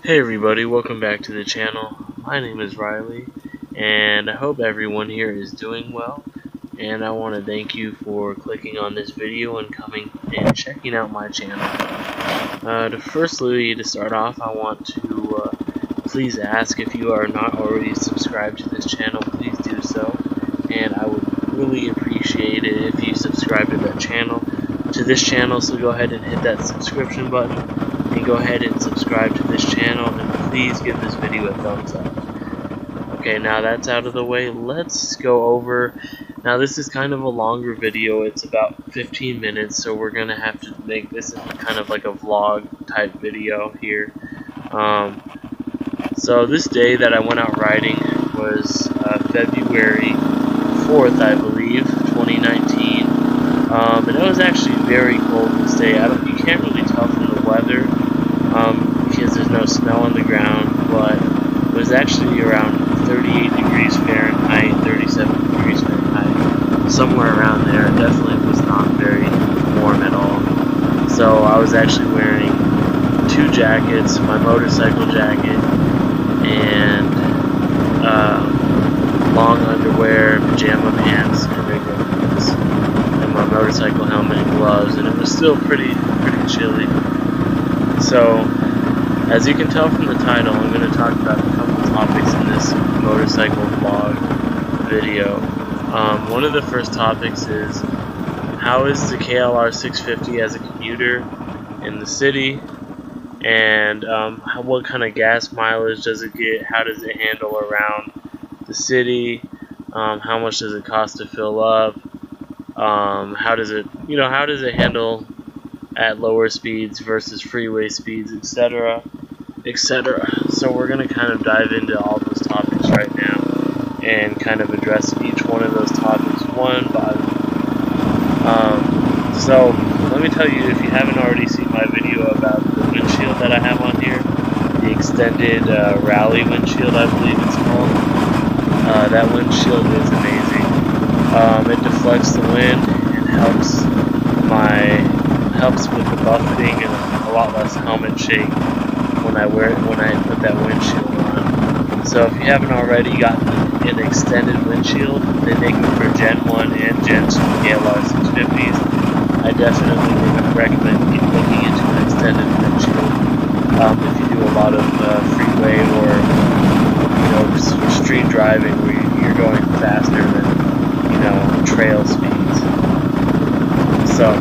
Hey everybody, welcome back to the channel. My name is Riley, and I hope everyone here is doing well. And I want to thank you for clicking on this video and coming and checking out my channel. To start off, I want to please ask if you are not already subscribed to this channel, please do so. And I would really appreciate it if you subscribe to this channel, so go ahead and hit that subscription button and go ahead and subscribe to this channel, and please give this video a thumbs up. Okay, now that's out of the way, let's go over. Now this is kind of a longer video, it's about 15 minutes, so we're gonna have to make this kind of like a vlog type video here. So this day that I went out riding was February 4th, I believe, 2019. And it was actually very cold this day. You can't really tell from the weather because there's no snow on the ground, but it was actually around 38 degrees Fahrenheit, 37 degrees Fahrenheit, somewhere around there. It definitely was not very warm at all. So I was actually wearing two jackets, my motorcycle jacket, and long underwear, pajama pants, and regular pants, and my motorcycle helmet and gloves, and it was still pretty chilly. So, as you can tell from the title, I'm going to talk about a couple topics in this motorcycle vlog video. One of the first topics is, how is the KLR 650 as a commuter in the city, and what kind of gas mileage does it get, how does it handle around the city, how much does it cost to fill up, how does it handle at lower speeds versus freeway speeds, etc., etc. So we're going to kind of dive into all those topics right now and kind of address each one of those topics one by one. So let me tell you, if you haven't already seen my video about the windshield that I have on here, the extended rally windshield, I believe it's called. That windshield is amazing. It deflects the wind and helps with the buffeting and a lot less helmet shake when I put that windshield on. So if you haven't already gotten an extended windshield, they make them for Gen 1 and Gen 2 KLR 650s. I definitely recommend looking into an extended windshield if you do a lot of freeway or street driving where you're going faster than trail speeds. So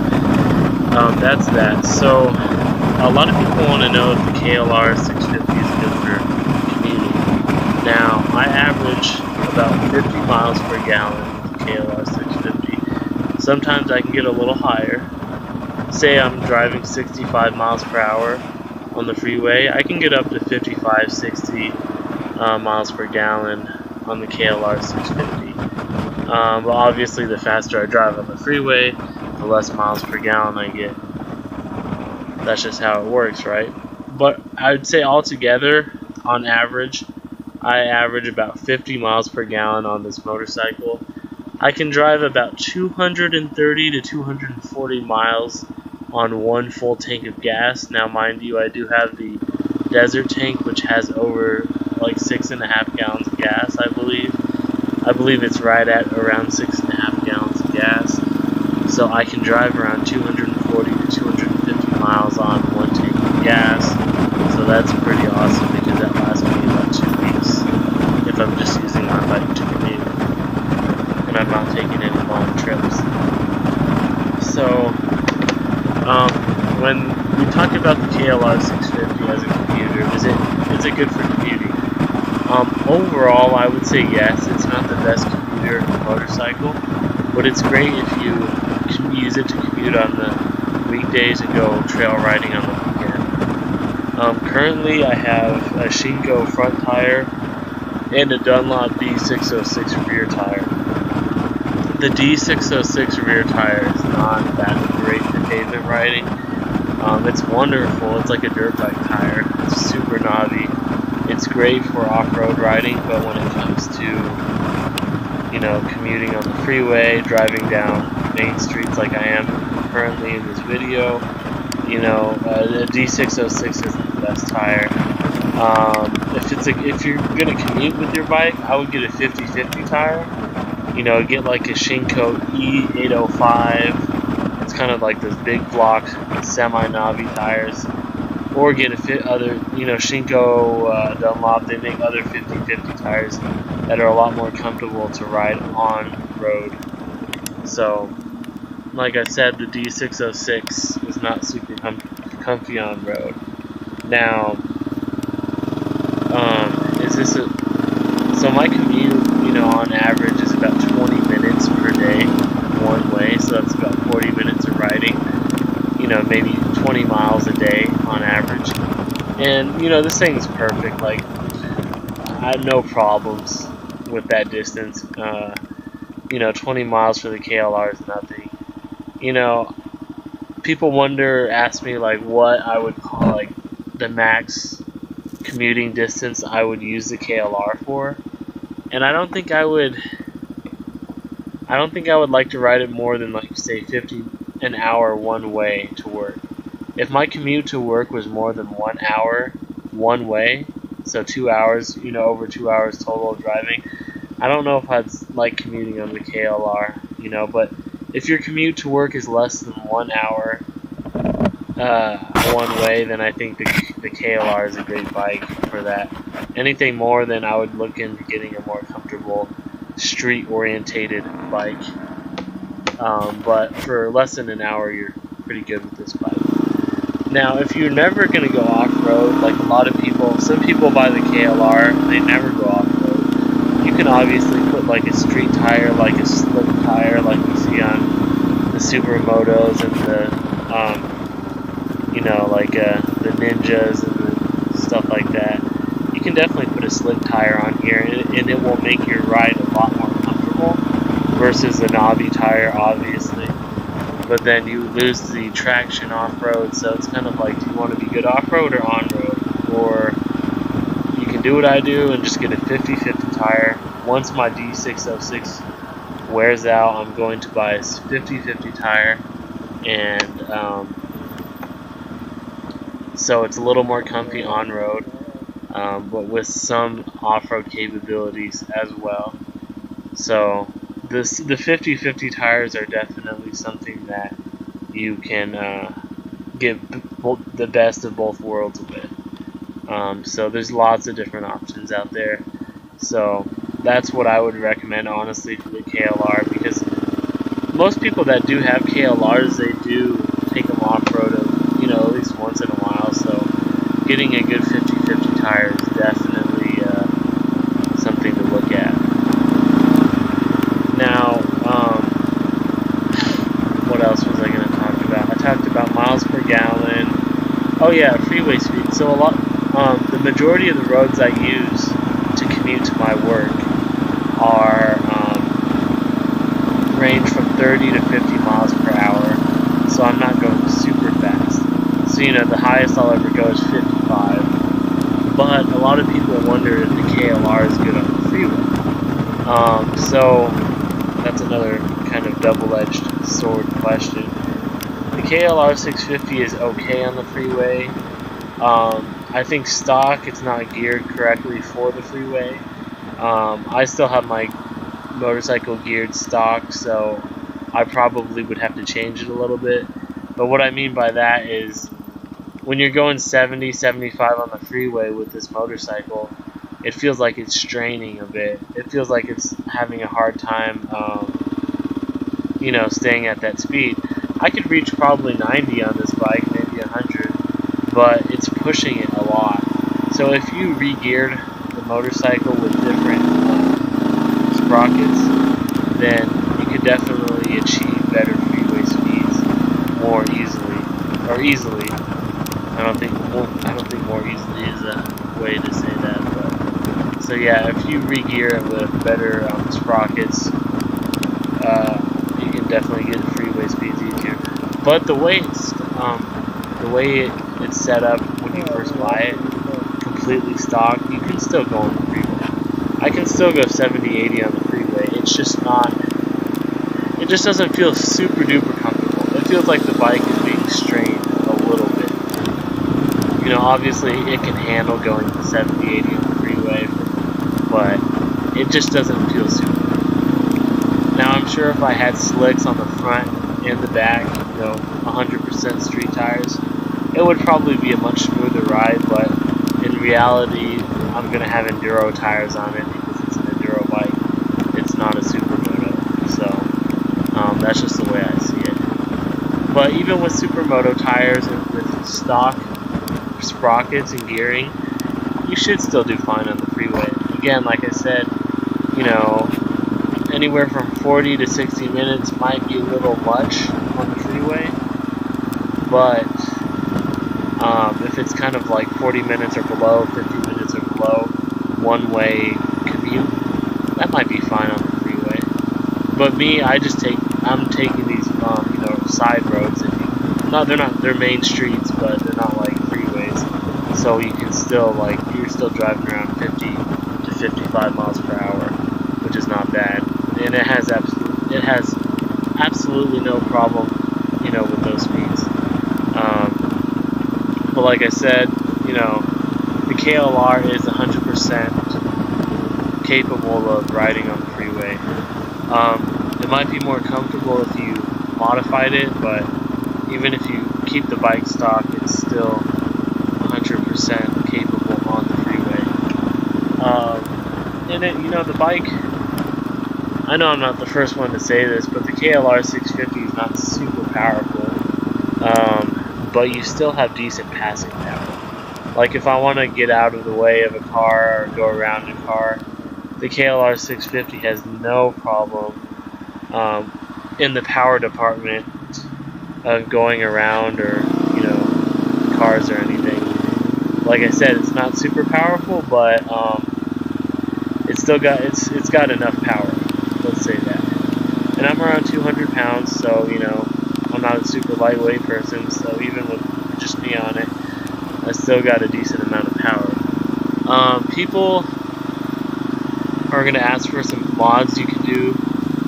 that's that. So a lot of people want to know if the KLR 650 is good for commuting. Now I average about 50 miles per gallon with the KLR 650. Sometimes I can get a little higher. Say I'm driving 65 miles per hour on the freeway, I can get up to 55, 60 miles per gallon on the KLR 650. But obviously the faster I drive on the freeway, the less miles per gallon I get. That's just how it works, right? But I would say altogether, on average, I average about 50 miles per gallon on this motorcycle. I can drive about 230 to 240 miles on one full tank of gas. Now mind you, I do have the desert tank, which has over like 6.5 gallons of gas, I believe. I believe it's right at around 6.5 gallons of gas. So I can drive around 240 to 250 miles on one tank of gas. So that's pretty awesome because that lasts me about 2 weeks if I'm just using my bike to commute and I'm not taking any long trips. So when we talk about the KLR 650 as a commuter, is it good for commuting? Overall, I would say yes. It's not the best commuter motorcycle, but it's great if you can use it to commute on the weekdays and go trail riding on the weekend. Currently, I have a Shinko front tire and a Dunlop D606 rear tire. The D606 rear tire is not that great for pavement riding. It's wonderful. It's like a dirt bike tire. It's super knobby. It's great for off-road riding, but when it comes to, commuting on the freeway, driving down main streets like I am currently in this video, a D606 isn't the best tire. If you're gonna commute with your bike, I would get a 50/50 tire. You know, get like a Shinko E805. It's kind of like those big block semi-knobby tires. Or get Shinko Dunlop. They make other 50/50 tires that are a lot more comfortable to ride on road. So, like I said, the D606 is not super comfy on road. Now, so my commute, on average is about 20 minutes per day one way, so that's about 40 minutes of riding, maybe 20 miles a day on average. And, this thing's perfect. Like, I have no problems with that distance. 20 miles for the KLR is nothing. People ask me, like, what I would call, like, the max commuting distance I would use the KLR for. And I don't think I would like to ride it more than, like, say 50 an hour one way to work. If my commute to work was more than 1 hour one way, so 2 hours, over 2 hours total of driving, I don't know if I'd like commuting on the KLR, but if your commute to work is less than 1 hour one way, then I think the KLR is a great bike for that. Anything more, then I would look into getting a more comfortable street-orientated bike. But for less than an hour, you're pretty good with this bike. Now, if you're never going to go off-road, like a lot of people, some people buy the KLR, they never go off-road. You can obviously put like a street tire, like a slick tire, like you see on the Supermotos and the, the Ninjas and the stuff like that. You can definitely put a slick tire on here, and it will make your ride a lot more comfortable versus a knobby tire, obviously. But then you lose the traction off-road, so it's kind of like, do you want to be good off-road or on-road? Or you can do what I do and just get a 50/50 tire. Once my D606 wears out, I'm going to buy a 50/50 tire, and so it's a little more comfy on-road, but with some off-road capabilities as well. So the 50/50 tires are definitely something that you can get the best of both worlds with. So there's lots of different options out there. So that's what I would recommend, honestly, for the KLR, because most people that do have KLRs, they do take them off-road, at least once in a while. So getting a good 50/50 tire is definitely something to look at. Now, what else was I going to talk about? I talked about miles per gallon. Oh yeah, freeway speed. So the majority of the roads I use to commute to my work are range from 30 to 50 miles per hour. So I'm not going super fast. So the highest I'll ever go is 55. But a lot of people wonder if the KLR is good on the freeway. So that's another kind of double-edged sword question. The KLR 650 is okay on the freeway. I think stock, it's not geared correctly for the freeway. I still have my motorcycle geared stock, so I probably would have to change it a little bit. But what I mean by that is, when you're going 70, 75 on the freeway with this motorcycle, it feels like it's straining a bit. It feels like it's having a hard time, staying at that speed. I could reach probably 90 on this bike, maybe 100, but it's pushing it a lot. So if you re-geared the motorcycle with different sprockets, then you could definitely achieve better freeway speeds more easily. I don't think more easily is a way to say that. But so yeah, if you re-gear it with better sprockets, you can definitely get freeway speeds easier. But the way it's set up when you first buy it, completely stock, you can still go on the freeway. I can still go 70, 80 on the freeway. It's just not. It just doesn't feel super duper comfortable. It feels like the bike is being strained a little bit. know, obviously it can handle going 70, 80 on the freeway, but it just doesn't feel super good. Now I'm sure if I had slicks on the front and the back, you know, 100% street tires, it would probably be a much smoother ride, but in reality, I'm going to have enduro tires on it because it's an enduro bike. It's not a supermoto, so that's just the way I see it. But even with supermoto tires and with stock sprockets and gearing, you should still do fine on the freeway. Again, like I said, you know, anywhere from 40 to 60 minutes might be a little much on the freeway, but if it's kind of like 40 minutes or below, 50 minutes or below, one-way commute, that might be fine on the freeway. But me, I'm taking these, you know, side roads. They're main streets, but they're not like freeways. So you can still, like, you're still driving around 50 to 55 miles per hour, which is not bad. And it has absolutely no problem, you know, with those speeds. But like I said, you know, the KLR is 100% capable of riding on the freeway. It might be more comfortable if you modified it, but even if you keep the bike stock, it's still 100% capable on the freeway. And it, you know, the bike, I know I'm not the first one to say this, but the KLR 650 is not super powerful, but you still have decent passing power. Like if I want to get out of the way of a car or go around a car, the KLR 650 has no problem in the power department of going around, or, you know, cars or anything. Like I said, it's not super powerful, but it's got enough power. Let's say that. And I'm around 200 pounds, so, you know, I'm not a super lightweight person, so even with just me on it, I still got a decent amount of power. People are going to ask for some mods you can do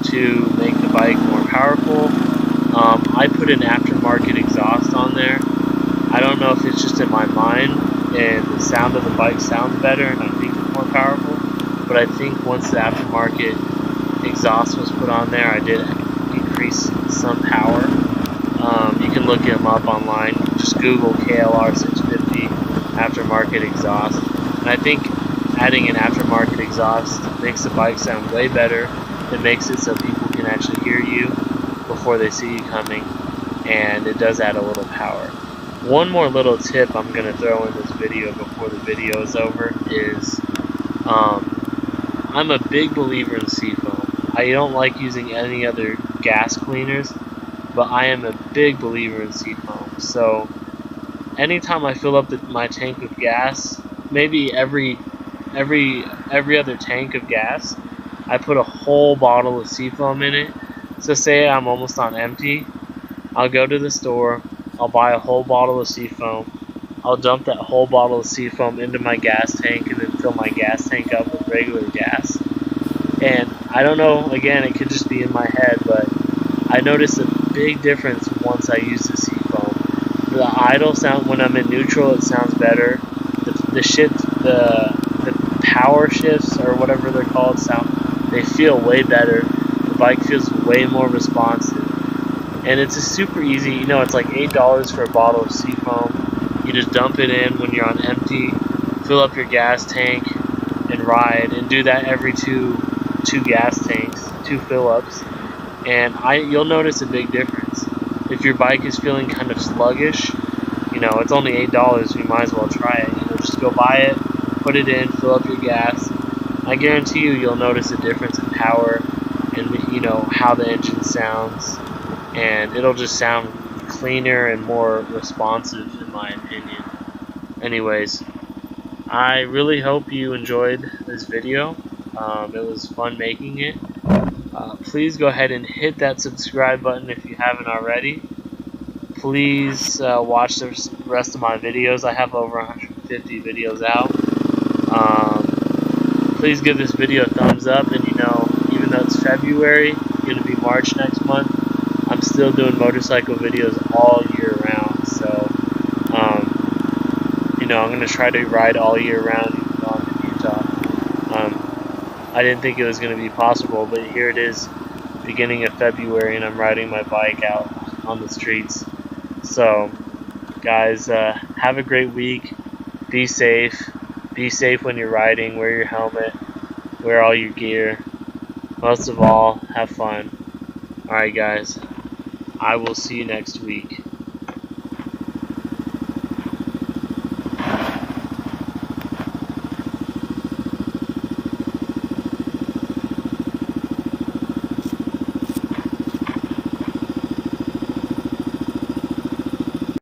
to make the bike more powerful. I put an aftermarket exhaust on there. I don't know if it's just in my mind and the sound of the bike sounds better and I think it's more powerful, but I think once the aftermarket exhaust was put on there, I did decrease some power. You can look them up online. Just Google KLR 650 aftermarket exhaust, and I think adding an aftermarket exhaust makes the bike sound way better. It makes it so people can actually hear you before they see you coming, and it does add a little power. One more little tip I'm going to throw in this video before the video is over is I'm a big believer in seafoam. I don't like using any other gas cleaners, but I am a big believer in seafoam. So anytime I fill up my tank with gas, maybe every other tank of gas, I put a whole bottle of seafoam in it. So say I'm almost on empty, I'll go to the store, I'll buy a whole bottle of seafoam, I'll dump that whole bottle of seafoam into my gas tank and then fill my gas tank up with regular gas. And I don't know, again, it could just be in my head, but I noticed a big difference once I use the seafoam. The idle sound, when I'm in neutral, it sounds better. The power shifts, or whatever they're called, they feel way better. The bike feels way more responsive. And it's a super easy, you know, it's like $8 for a bottle of seafoam. You just dump it in when you're on empty, fill up your gas tank, and ride, and do that every two gas tanks, 2 fill-ups, and you'll notice a big difference. If your bike is feeling kind of sluggish, you know, it's only $8, you might as well try it. You know, just go buy it, put it in, fill up your gas. I guarantee you'll notice a difference in power and, you know, how the engine sounds, and it'll just sound cleaner and more responsive, in my opinion. Anyways, I really hope you enjoyed this video. It was fun making it. Please go ahead and hit that subscribe button if you haven't already. Please watch the rest of my videos. I have over 150 videos out. Please give this video a thumbs up, and, you know, even though it's February, going to be March next month, I'm still doing motorcycle videos all year round. So I'm going to try to ride all year round even though I'm in Utah. I didn't think it was going to be possible, but here it is, beginning of February, and I'm riding my bike out on the streets. So, guys, have a great week. Be safe. Be safe when you're riding. Wear your helmet. Wear all your gear. Most of all, have fun. Alright, guys. I will see you next week.